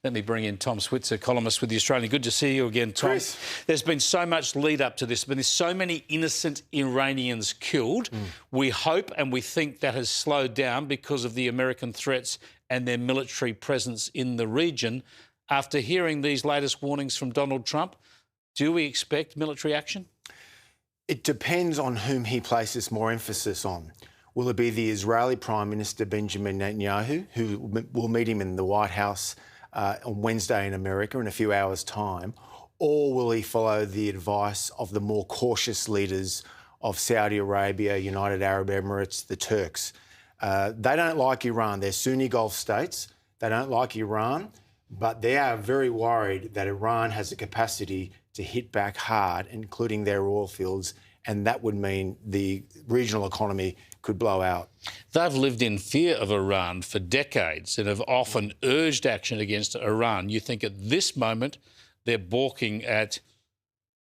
Let me bring in Tom Switzer, columnist with the Australian. Good to see you again, Tom. Chris. There's been so much lead up to this. There's been so many innocent Iranians killed. We hope and we think that has slowed down because of the American threats and their military presence in the region. After hearing these latest warnings from Donald Trump, do we expect military action? It depends on whom he places more emphasis on. Will it be the Israeli Prime Minister Benjamin Netanyahu, who will meet him in the White House on Wednesday in America in a few hours' time, or will he follow the advice of the more cautious leaders of Saudi Arabia, United Arab Emirates, the Turks? They don't like Iran. They're Sunni Gulf states. They don't like Iran, but they are very worried that Iran has the capacity to hit back hard, including their oil fields, and that would mean the regional economy could blow out. They've lived in fear of Iran for decades and have often urged action against Iran. You think at this moment they're balking at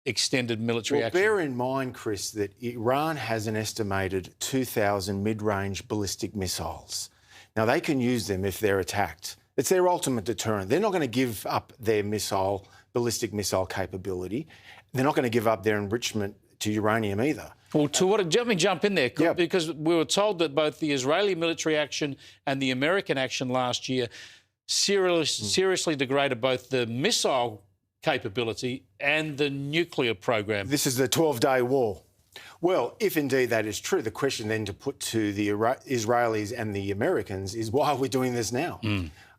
extended military action? Bear in mind, Chris, that Iran has an estimated 2,000 mid-range ballistic missiles. Now, they can use them if they're attacked. It's their ultimate deterrent. They're not going to give up their ballistic missile capability. They're not going to give up their enrichment to uranium either. Well, let me jump in there, because we were told that both the Israeli military action and the American action last year seriously degraded both the missile capability and the nuclear program. This is the 12-day war. Well, if indeed that is true, the question then to put to the Israelis and the Americans is, why are we doing this now?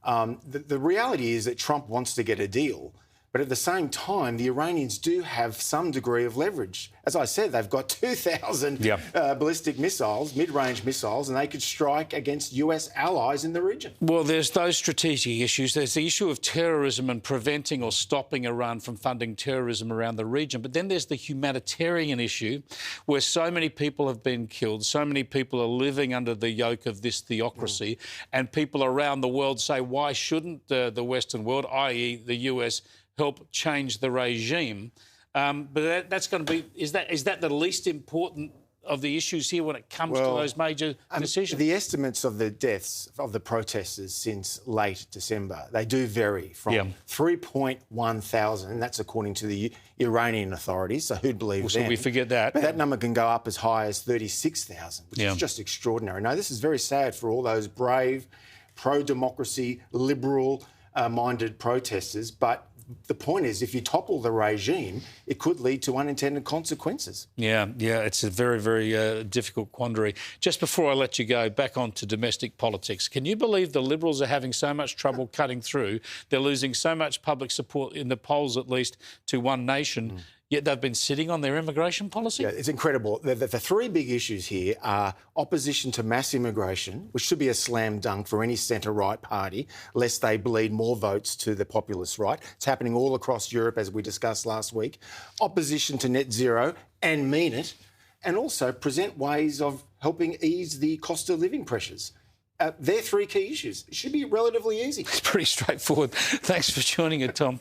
The reality is that Trump wants to get a deal, but at the same time, the Iranians do have some degree of leverage. As I said, they've got 2,000 ballistic missiles, mid-range missiles, and they could strike against US allies in the region. Well, there's those strategic issues. There's the issue of terrorism and preventing or stopping Iran from funding terrorism around the region. But then there's the humanitarian issue where so many people have been killed, so many people are living under the yoke of this theocracy, and people around the world say, why shouldn't the Western world, i.e. the US, help change the regime? But that's going to be... Is that the least important of the issues here when it comes to those major decisions? The estimates of the deaths of the protesters since late December, they do vary from 3.1 thousand, and that's according to the Iranian authorities, so who'd believe them? So we forget that. But that number can go up as high as 36,000, which is just extraordinary. Now, this is very sad for all those brave, pro-democracy, liberal-minded protesters, but the point is, if you topple the regime, it could lead to unintended consequences. Yeah, it's a very, very difficult quandary. Just before I let you go, back on to domestic politics. Can you believe the Liberals are having so much trouble cutting through? They're losing so much public support, in the polls at least, to One Nation, yet they've been sitting on their immigration policy? Yeah, it's incredible. The three big issues here are opposition to mass immigration, which should be a slam dunk for any centre-right party, lest they bleed more votes to the populist right. It's happening all across Europe, as we discussed last week. Opposition to net zero, and mean it, and also present ways of helping ease the cost of living pressures. They're three key issues. It should be relatively easy. It's pretty straightforward. Thanks for joining us, Tom.